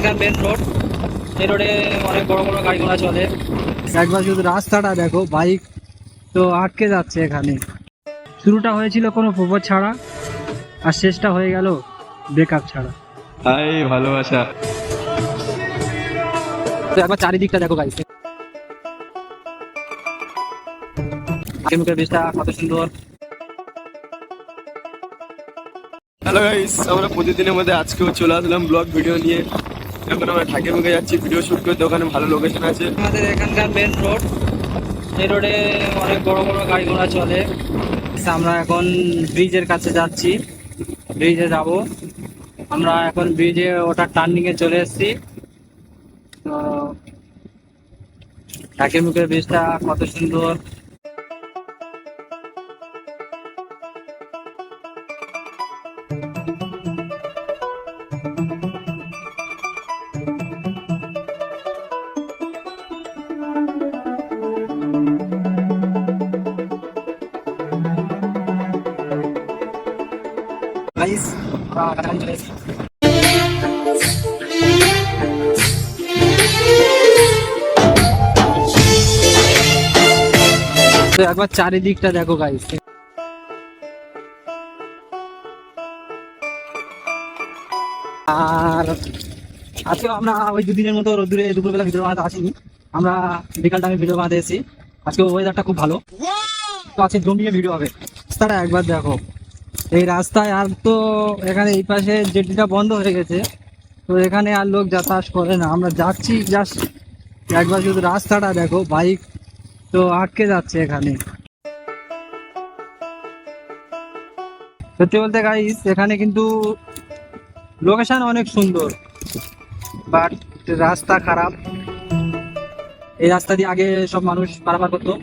এখানকার main road, এই রোডে অনেক বড় বড় গাড়ি ঘোড়া চলে। একবার শুধু রাস্তাটা দেখো, বাইক তো আটকে যাচ্ছে এখানে। শুরুটা হয়েছিল কোনো প্রপোজ ছাড়া, আর শেষটা হয়ে গেল ব্রেকআপ ছাড়া। হাই ভালোবাসা। তো একবার চারিদিকটা দেখো গাইস, মুখের বীজটা কত সুন্দর। হ্যালো গাইস, আমরা প্রতিদিনের মধ্যে আজকেও চলে আসলাম ব্লগ ভিডিও নিয়ে। এখন আমরা ঢাকের মুখে যাচ্ছি ভিডিও শুট করতে, ওখানে ভালো লোকেশন আছে। আমাদের এখানকার মেন রোড, এই রোডে অনেক বড় বড় গাড়ি ঘোড়া চলে। আমরা এখন ব্রিজের কাছে যাচ্ছি, ব্রিজে যাব। আমরা এখন ব্রিজে ওটার টার্নিং এ চলে এসেছি। তো ঢাকের মুখের ব্রিজটা কত সুন্দর। গাইস কাছাকাছি চলে এসেছি। তো একবার চারিদিকটা দেখো গাইস, আর আজকে আমরা ওই দুদিনের মতো রোদ্দুরে দুপুরবেলা ভিডিও বানাতে আসিনি, আমরা বিকাল টাইমে ভিডিও বানাতে এসেছি। আজকে ওয়েদারটা খুব ভালো, তো আজকে জমিয়ে ভিডিও হবে। রাস্তাটা একবার দেখো, এই রাস্তায় আর তো এখানে এই পাশে জেটিটা বন্ধ হয়ে গেছে, তো এখানে আর লোক যাতায়াত করে না। আমরা যাচ্ছি জাস্ট, একবার শুধু রাস্তাটা দেখো, বাইক তো আটকে যাচ্ছে এখানে। সত্যি বলতে গাইস, এখানে কিন্তু লোকেশন অনেক সুন্দর, বাট রাস্তা খারাপ। এই রাস্তা দিয়ে আগে সব মানুষ পারাপার করতো।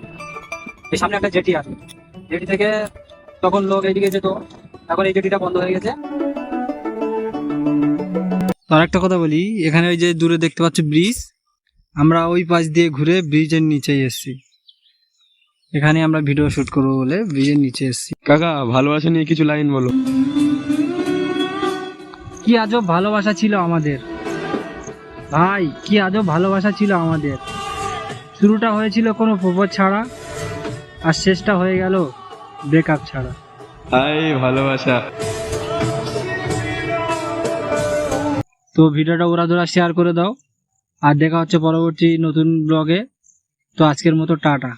এই সামনে একটা জেটি আছে, জেটি থেকে তখন লোক এইদিকে যেত, এখন এই জেটিটা বন্ধ হয়ে গেছে। আর একটা কথা বলি, এখানে ওই যে দূরে দেখতে পাচ্ছ ব্রিজ, আমরা ওই পাশ দিয়ে ঘুরে ব্রিজের নিচেই এসেছি। এখানে আমরা ভিডিও শুট করবো বলে ব্রিজের নিচে এসেছি। কাকা, ভালোবাসা নিয়ে কিছু লাইন বলো। কি আজব ভালোবাসা ছিল আমাদের ভাই, কি আজব ভালোবাসা ছিল আমাদের। শুরুটা হয়েছিল কোনো প্রপোজ ছাড়া, আর শেষটা হয়ে গেল ব্রেকআপ ছাড়া। হাই ভালোবাসা। তো ভিডিওটা ওরা শেয়ার করে দাও, আর দেখা হচ্ছে পরবর্তী নতুন ব্লগে। তো আজকের মতো টাটা।